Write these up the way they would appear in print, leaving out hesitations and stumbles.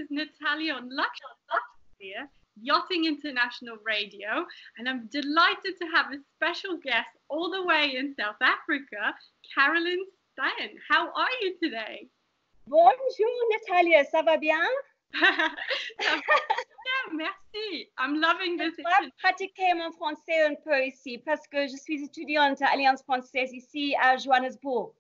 is Natalia on Luxury, Yachting International Radio, and I'm delighted to have a special guest all the way in South Africa, Carolyn Steyn. How are you today? Bonjour Natalia, ça va bien? Yeah, merci. I'm loving this. Je dois pratiquer mon français un peu ici parce que je suis étudiante à Alliance française ici à Johannesburg.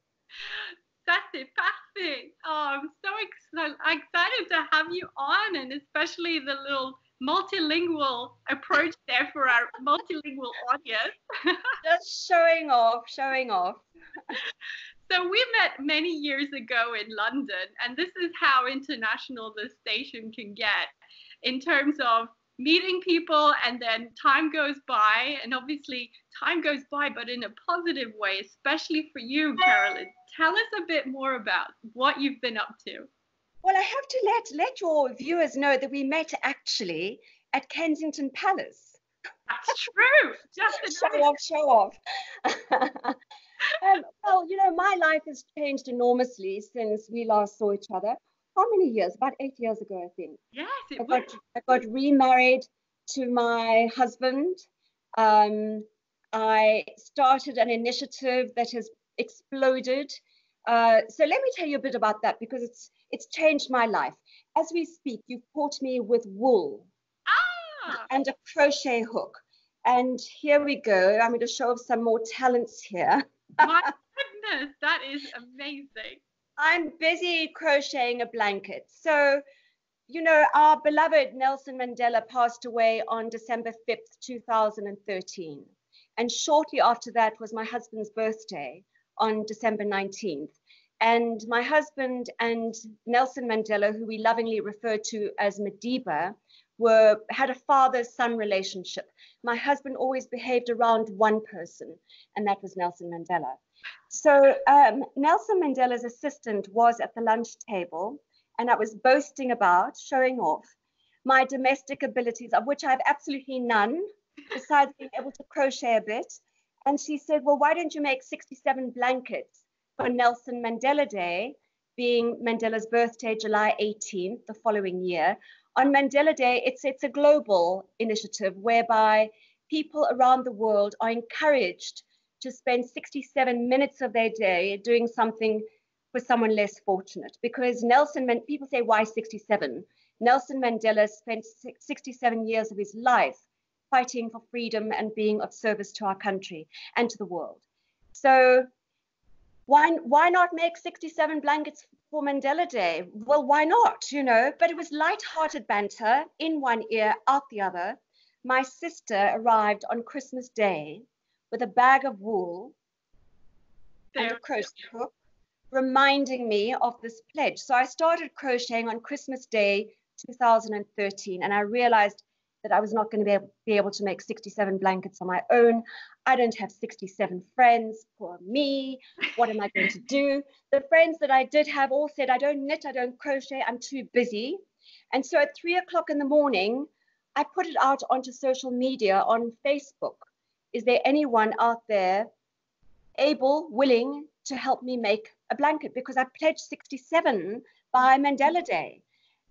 Ça c'est parfait. Oh, I'm so excited to have you on, and especially the little multilingual approach there for our multilingual audience. Just showing off. So we met many years ago in London, and this is how international the station can get in terms of meeting people, and then time goes by, and obviously time goes by, but in a positive way, especially for you, Carolyn. Tell us a bit more about what you've been up to. Well, I have to let your viewers know that we met actually at Kensington Palace. That's true. Just show off. Well, you know, my life has changed enormously since we last saw each other. How many years? About 8 years ago, I think. Yes, I got remarried to my husband. I started an initiative that has exploded. So let me tell you a bit about that, because it's changed my life. As we speak, you've caught me with wool and a crochet hook. And here we go. I'm going to show off some more talents here. My goodness, that is amazing. I'm busy crocheting a blanket. So, you know, our beloved Nelson Mandela passed away on December 5th, 2013. And shortly after that was my husband's birthday on December 19th. And my husband and Nelson Mandela, who we lovingly refer to as Madiba, had a father-son relationship. My husband always behaved around one person, and that was Nelson Mandela. So Nelson Mandela's assistant was at the lunch table, and I was boasting about, showing off my domestic abilities, of which I have absolutely none, besides being able to crochet a bit. And she said, well, why don't you make 67 blankets for Nelson Mandela Day, being Mandela's birthday, July 18th, the following year. On Mandela Day, it's a global initiative whereby people around the world are encouraged to spend 67 minutes of their day doing something for someone less fortunate. Because people say, why 67? Nelson Mandela spent 67 years of his life fighting for freedom and being of service to our country and to the world. So why not make 67 blankets for Mandela Day? Well, why not, you know? But it was light-hearted banter, in one ear, out the other. My sister arrived on Christmas Day with a bag of wool and a crochet hook, reminding me of this pledge. So I started crocheting on Christmas Day 2013, and I realized that I was not going to be able to make 67 blankets on my own. I don't have 67 friends. Poor me. What am I going to do? The friends that I did have all said, I don't knit, I don't crochet, I'm too busy. And so at 3 o'clock in the morning, I put it out onto social media on Facebook. Is there anyone out there able, willing to help me make a blanket? Because I pledged 67 by Mandela Day.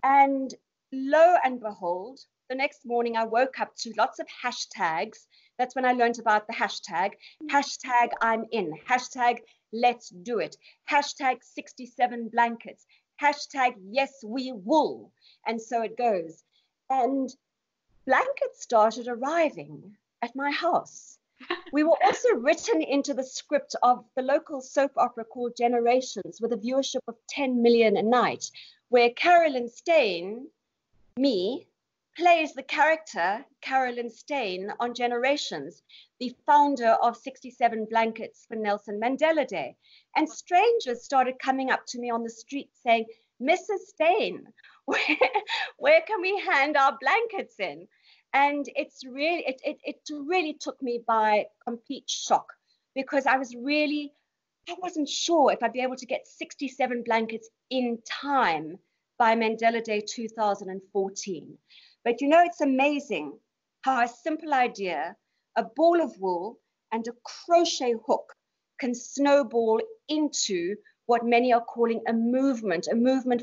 And lo and behold, the next morning I woke up to lots of hashtags. That's when I learned about the hashtag. Hashtag I'm in. Hashtag let's do it. Hashtag 67 blankets. Hashtag yes we wool. And so it goes. And blankets started arriving at my house. We were also written into the script of the local soap opera called Generations, with a viewership of 10 million a night, where Carolyn Steyn, me, plays the character Carolyn Steyn on Generations, the founder of 67 Blankets for Nelson Mandela Day. And strangers started coming up to me on the street saying, Mrs. Steyn, where can we hand our blankets in? And it really took me by complete shock, because I wasn't sure if I'd be able to get 67 blankets in time by Mandela Day 2014. But you know, it's amazing how a simple idea, a ball of wool and a crochet hook, can snowball into what many are calling a movement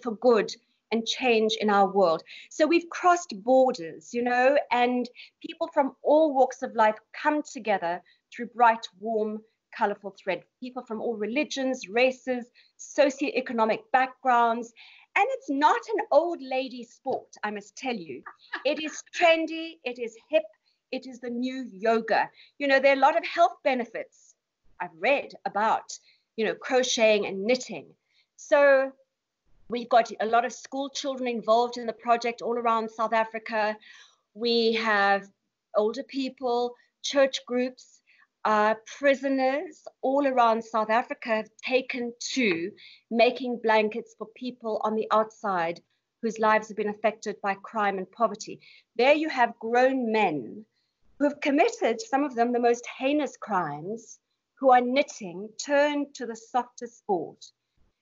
for good and change in our world. So we've crossed borders, you know, and people from all walks of life come together through bright, warm, colorful thread. People from all religions, races, socioeconomic backgrounds. And it's not an old lady sport, I must tell you. It is trendy, it is hip, it is the new yoga. You know, there are a lot of health benefits I've read about, you know, crocheting and knitting. So we've got a lot of school children involved in the project all around South Africa. We have older people, church groups, prisoners all around South Africa have taken to making blankets for people on the outside whose lives have been affected by crime and poverty. There you have grown men who have committed, some of them, the most heinous crimes, who are knitting, turned to the softer sport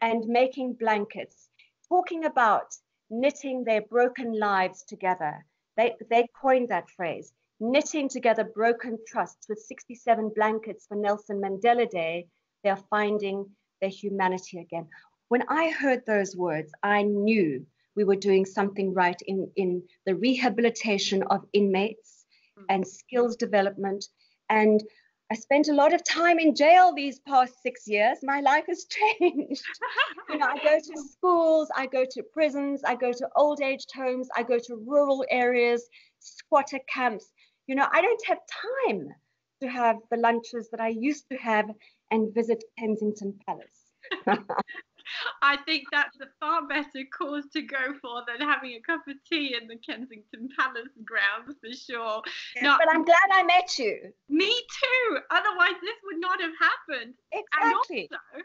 and making blankets, talking about knitting their broken lives together. They coined that phrase, knitting together broken trusts. With 67 blankets for Nelson Mandela Day, they are finding their humanity again. When I heard those words, I knew we were doing something right in the rehabilitation of inmates and skills development. And I spent a lot of time in jail these past 6 years. My life has changed. You know, I go to schools, I go to prisons, I go to old age homes, I go to rural areas, squatter camps. You know, I don't have time to have the lunches that I used to have and visit Kensington Palace. I think that's a far better cause to go for than having a cup of tea in the Kensington Palace grounds, for sure. Yes, no, but I'm glad I met you. Me too. Otherwise, this would not have happened. Exactly. And also,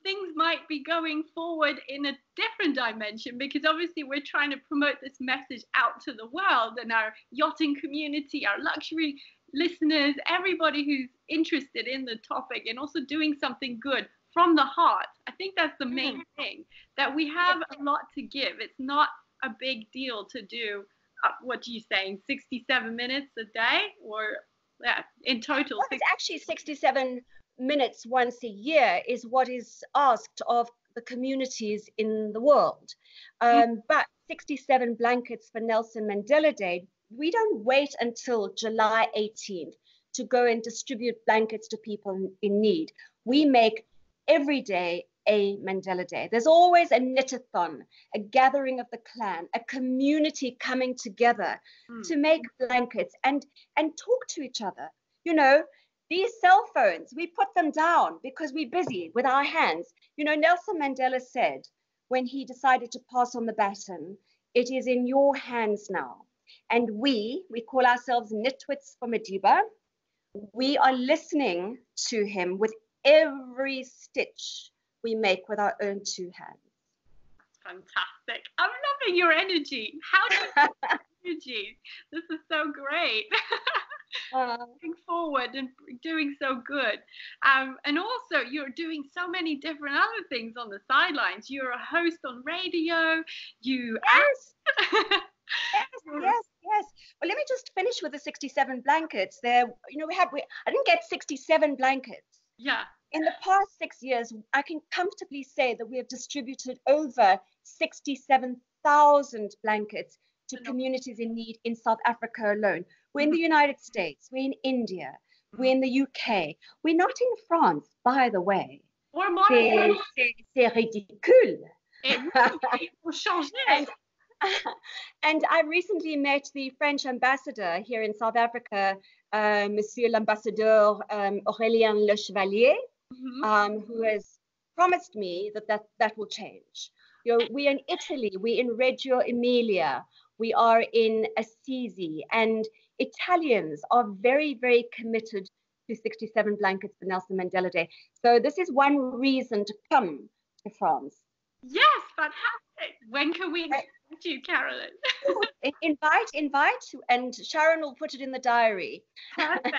things might be going forward in a different dimension, because obviously we're trying to promote this message out to the world, and our yachting community, our luxury listeners, everybody who's interested in the topic, and also doing something good from the heart. I think that's the main thing, that we have a lot to give. It's not a big deal to do, what are you saying, 67 minutes a day, or in total? Well, it's actually 67 minutes once a year is what is asked of the communities in the world. But 67 blankets for Nelson Mandela Day, we don't wait until July 18th to go and distribute blankets to people in need. We make every day a Mandela Day. There's always a knitathon, a gathering of the clan, a community coming together to make blankets and talk to each other. You know, these cell phones, we put them down because we're busy with our hands. You know, Nelson Mandela said when he decided to pass on the baton, it is in your hands now. And we call ourselves knitwits for Madiba. We are listening to him with every stitch we make with our own two hands. Fantastic. I'm loving your energy. How do you get energy? This is so great. Moving forward and doing so good. And also, you're doing so many different other things on the sidelines. You're a host on radio. You Yes. Well, let me just finish with the 67 blankets. There, you know, I didn't get 67 blankets. Yeah. In the past 6 years, I can comfortably say that we have distributed over 67,000 blankets to communities in need in South Africa alone. We're in the United States, we're in India, we're in the UK. We're not in France, by the way. Or Monaco. C'est ridicule. And I recently met the French ambassador here in South Africa, Monsieur l'Ambassadeur Aurélien Le Chevalier, who has promised me that will change. You know, we're in Italy, we're in Reggio Emilia, we are in Assisi, and Italians are very, very committed to 67 blankets for Nelson Mandela Day. So this is one reason to come to France. Yes, fantastic. When can we expect you, Carolyn? Invite, and Sharon will put it in the diary. But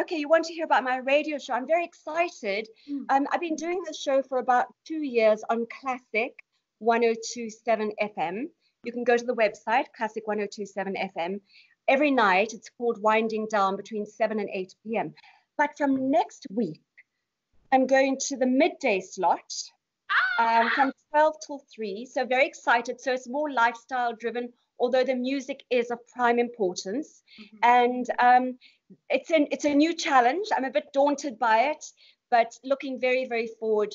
okay, you want to hear about my radio show? I'm very excited. I've been doing this show for about 2 years on Classic 102.7 FM. You can go to the website, Classic 102.7 FM. Every night, it's called Winding Down between 7 and 8 p.m. But from next week, I'm going to the midday slot from 12 till 3. So very excited. So it's more lifestyle driven, although the music is of prime importance. And it's a new challenge. I'm a bit daunted by it, but looking very, very forward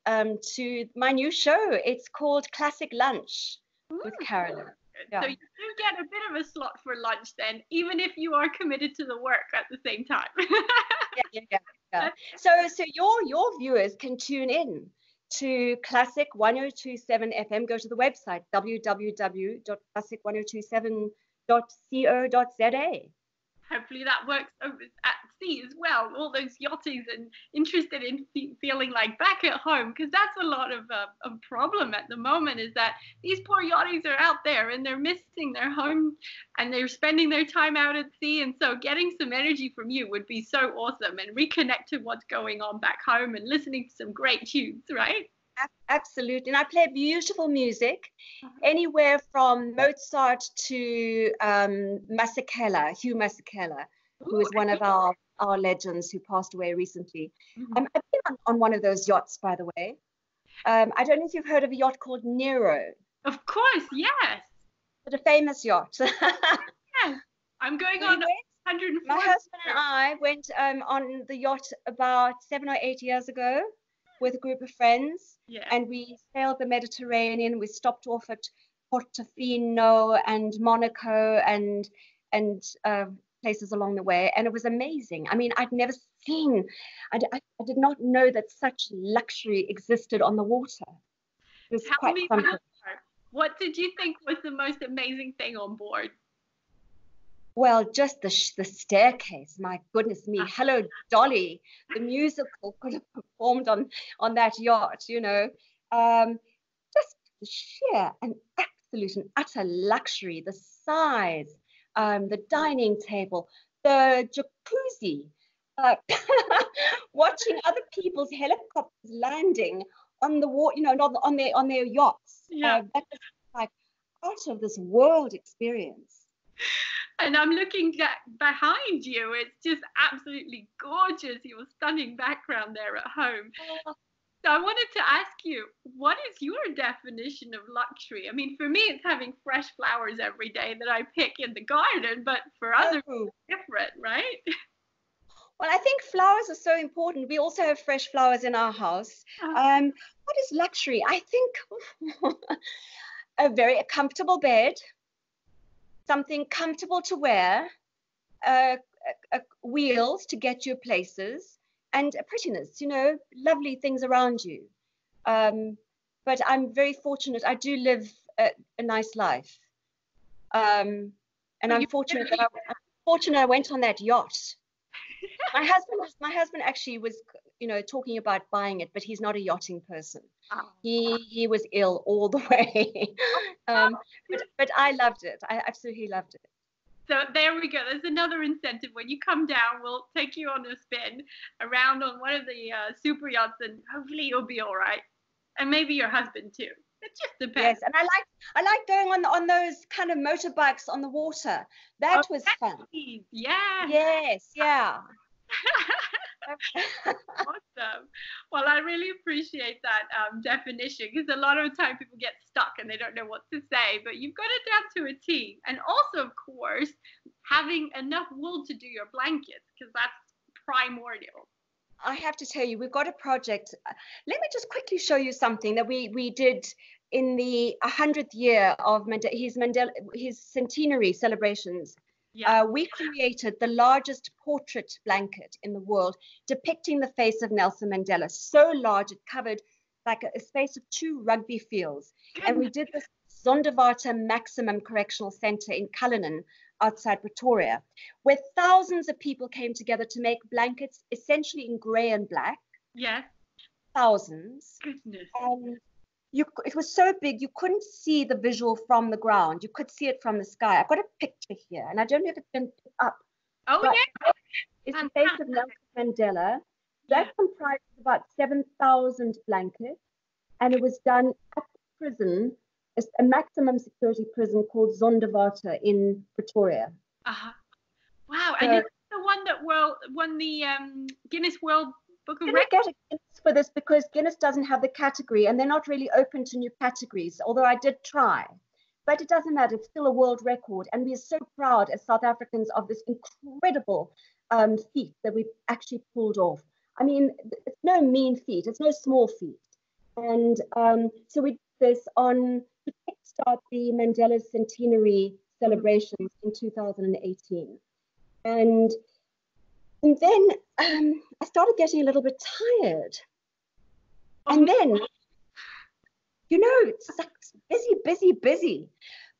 to my new show. It's called Classic Lunch with Carolyn. Yeah. So you do get a bit of a slot for lunch then, even if you are committed to the work at the same time. Yeah. So your viewers can tune in to Classic 1027 FM. Go to the website www.classic1027.co.za. Hopefully that works over at sea as well. All those yachties and interested in feeling like back at home, because that's a lot of a problem at the moment, is that these poor yachties are out there and they're missing their home and they're spending their time out at sea. And so getting some energy from you would be so awesome, and reconnect to what's going on back home and listening to some great tunes, right? Absolutely. And I play beautiful music, anywhere from Mozart to Hugh Masekela, who is one of our legends who passed away recently. I've been on one of those yachts, by the way. I don't know if you've heard of a yacht called Nero. Of course, yes. It's a famous yacht. Yes. I'm going on 104. My husband and I went on the yacht about 7 or 8 years ago with a group of friends, and we sailed the Mediterranean. We stopped off at Portofino and Monaco and places along the way, and it was amazing. I mean, I'd never seen, I did not know that such luxury existed on the water. It was quite something. What did you think was the most amazing thing on board? Well, just the staircase, my goodness me. Hello, Dolly. The musical could have performed on that yacht, you know. Just the sheer and absolute and utter luxury, the size, the dining table, the jacuzzi, watching other people's helicopters landing on the water, you know, on their yachts. That was like out of this world experience. And I'm looking behind you. It's just absolutely gorgeous. Your stunning background there at home. So I wanted to ask you, what is your definition of luxury? I mean, for me, it's having fresh flowers every day that I pick in the garden, but for others, it's different, right? Well, I think flowers are so important. We also have fresh flowers in our house. What is luxury? I think a very comfortable bed, something comfortable to wear, wheels to get you places, and prettiness, you know, lovely things around you. But I'm very fortunate. I do live a nice life. And I'm fortunate I went on that yacht. My husband actually was, you know, talking about buying it, but he's not a yachting person. He was ill all the way. But I loved it. I absolutely loved it. So there we go. There's another incentive. When you come down, we'll take you on a spin around on one of the super yachts, and hopefully you'll be all right. And maybe your husband too. It just depends. Yes, and I like going on those kind of motorbikes on the water. That was fun. Yeah. Yes, yeah. Awesome. Well, I really appreciate that definition, because a lot of the time people get stuck and they don't know what to say, but you've got it down to a T. And also, of course, having enough wool to do your blankets, because that's primordial. I have to tell you, we've got a project. Let me just quickly show you something that we did in the 100th year of his centenary celebrations. Yeah. We created the largest portrait blanket in the world depicting the face of Nelson Mandela. So large, it covered like a space of 2 rugby fields. And we did this Zonderwater Maximum Correctional Center in Carolyns outside Pretoria, where thousands of people came together to make blankets essentially in grey and black. Yes. Thousands. Goodness. It was so big, you couldn't see the visual from the ground. You could see it from the sky. I've got a picture here, and I don't know if it's been put up. Oh, yeah. It's the face of Nelson Mandela. That comprised about 7,000 blankets, and it was done at the prison, a maximum security prison called Zonderwater in Pretoria. Wow. So, and it's the one that won the Guinness World book a Can I record. get a Guinness for this, because Guinness doesn't have the category and they're not really open to new categories, although I did try. But it doesn't matter, it's still a world record. And we are so proud as South Africans of this incredible feat that we've actually pulled off. I mean, it's no mean feat, it's no small feat. And so we did this to kickstart the Mandela Centenary celebrations in 2018. And then I started getting a little bit tired. And then, you know, it's like busy.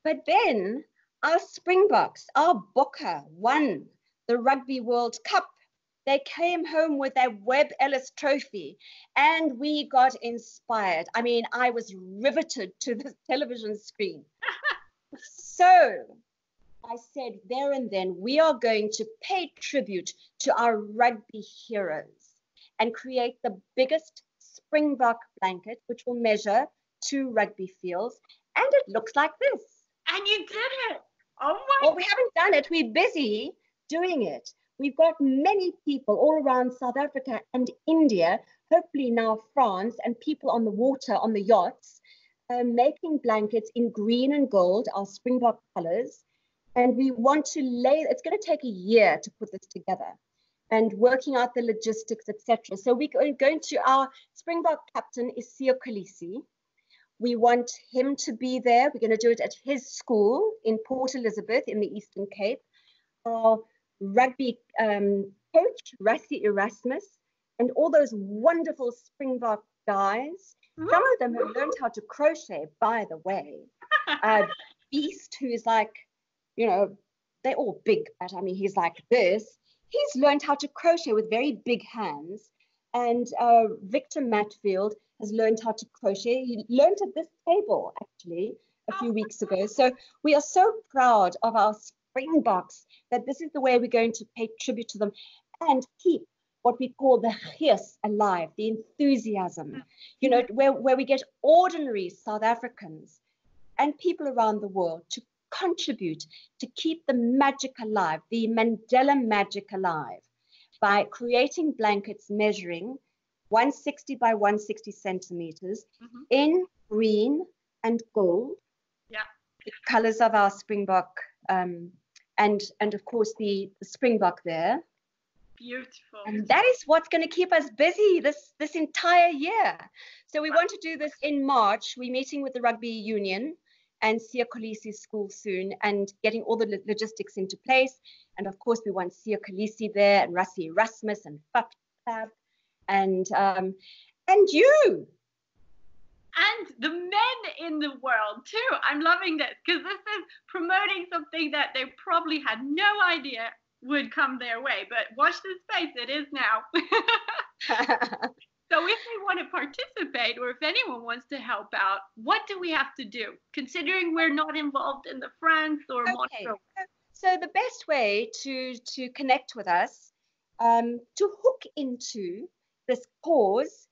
But then our Springboks, our Bokke, won the Rugby World Cup. They came home with their Webb Ellis trophy and we got inspired. I mean, I was riveted to the television screen. So I said there and then, we are going to pay tribute to our rugby heroes and create the biggest Springbok blanket, which will measure 2 rugby fields. And it looks like this. And you did it. Oh my. Well, we haven't done it. We're busy doing it. We've got many people all around South Africa and India, hopefully now France, and people on the water, on the yachts, making blankets in green and gold, our Springbok colors. And we want to it's going to take a year to put this together and working out the logistics, etc. So we're going to, our Springbok captain is Siya Kolisi. We want him to be there. We're going to do it at his school in Port Elizabeth in the Eastern Cape. Our rugby coach, Rassie Erasmus, and all those wonderful Springbok guys. Some of them have learned how to crochet, by the way. Beast, who is like, you know, they're all big, but I mean, he's like this. He's learned how to crochet with very big hands. And Victor Matfield has learned how to crochet. He learned at this table, actually, a few weeks ago. So we are so proud of our Springboks that this is the way we're going to pay tribute to them and keep what we call the gees alive, the enthusiasm, you know, where we get ordinary South Africans and people around the world to contribute to keep the magic alive, the Mandela magic alive, by creating blankets measuring 160 by 160 centimeters in green and gold, the colors of our Springbok, and of course the Springbok there. Beautiful. And that is what's going to keep us busy this entire year. So we want to do this in March. We're meeting with the Rugby Union and Siya Kolisi's school soon and getting all the logistics into place. And of course, we want Siya Kolisi there and Rassie Erasmus and Fab and you. And the men in the world too. I'm loving this because this is promoting something that they probably had no idea would come their way. But watch this space, it is now. So if they want to participate or if anyone wants to help out, what do we have to do? Considering we're not involved in the France or Monaco. So the best way to connect with us, to hook into this cause,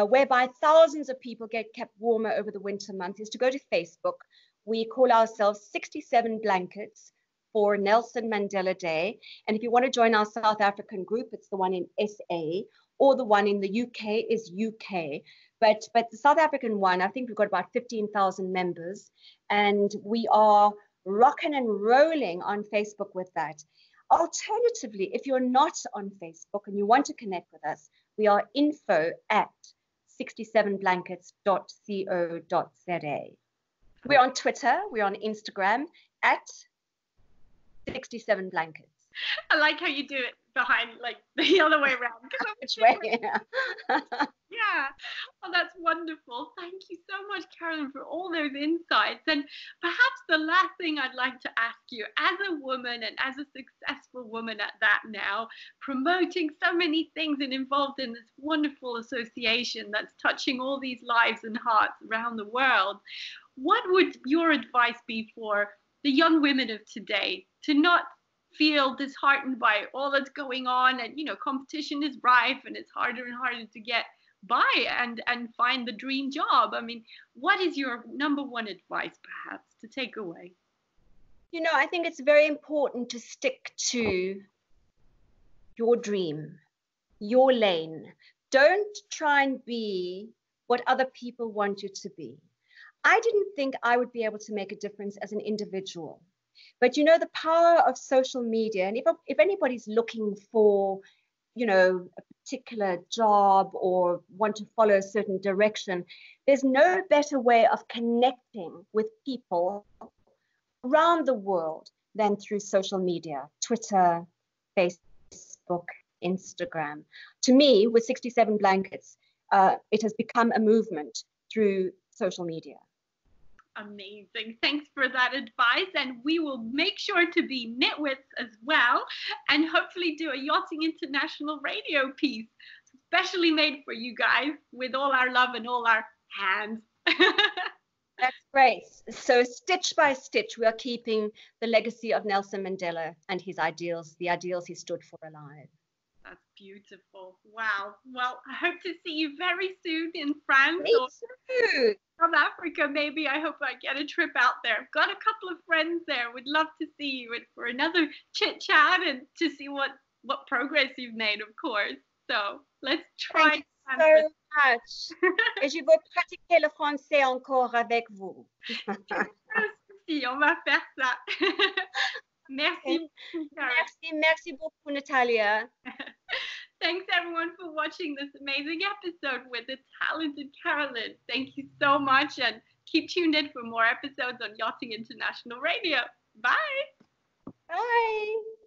whereby thousands of people get kept warmer over the winter months, is to go to Facebook. We call ourselves 67 Blankets for Nelson Mandela Day. And if you want to join our South African group, it's the one in SA, or the one in the UK is UK. But the South African one, I think we've got about 15,000 members, and we are rocking and rolling on Facebook with that. Alternatively, if you're not on Facebook and you want to connect with us, we are info@67blankets.co.za. We're on Twitter, we're on Instagram @67 Blankets. I like how you do it behind, like the other way around. Which way? Yeah. Oh, that's wonderful. Thank you so much, Carolyn, for all those insights. And perhaps the last thing I'd like to ask you, as a woman and as a successful woman at that now, promoting so many things and involved in this wonderful association that's touching all these lives and hearts around the world, what would your advice be for the young women of today to not feel disheartened by all that's going on? And, you know, competition is rife and it's harder and harder to get by and find the dream job. I mean, what is your number one advice, perhaps, to take away? You know, I think it's very important to stick to your dream. your lane. Don't try and be what other people want you to be. I didn't think I would be able to make a difference as an individual. But you know, the power of social media, and if anybody's looking for, you know, a particular job or want to follow a certain direction, there's no better way of connecting with people around the world than through social media, Twitter, Facebook, Instagram. To me, with 67 blankets, it has become a movement through social media. Amazing. Thanks for that advice. And we will make sure to be knitwits as well, and hopefully do a Yachting International radio piece, specially made for you guys, with all our love and all our hands. That's great. So stitch by stitch, we are keeping the legacy of Nelson Mandela and his ideals, the ideals he stood for, alive. That's beautiful. Wow. Well, I hope to see you very soon in France. Me too. South Africa, maybe. I hope I get a trip out there. I've got a couple of friends there. Would love to see you for another chit chat and to see what progress you've made, of course. So let's try. Thank you so much. Et je veux pratiquer le français encore avec vous. Si, on va faire ça. Merci. Merci beaucoup, Natalia. Thanks everyone for watching this amazing episode with the talented Carolyn. Thank you so much, and keep tuned in for more episodes on Yachting International Radio. Bye. Bye.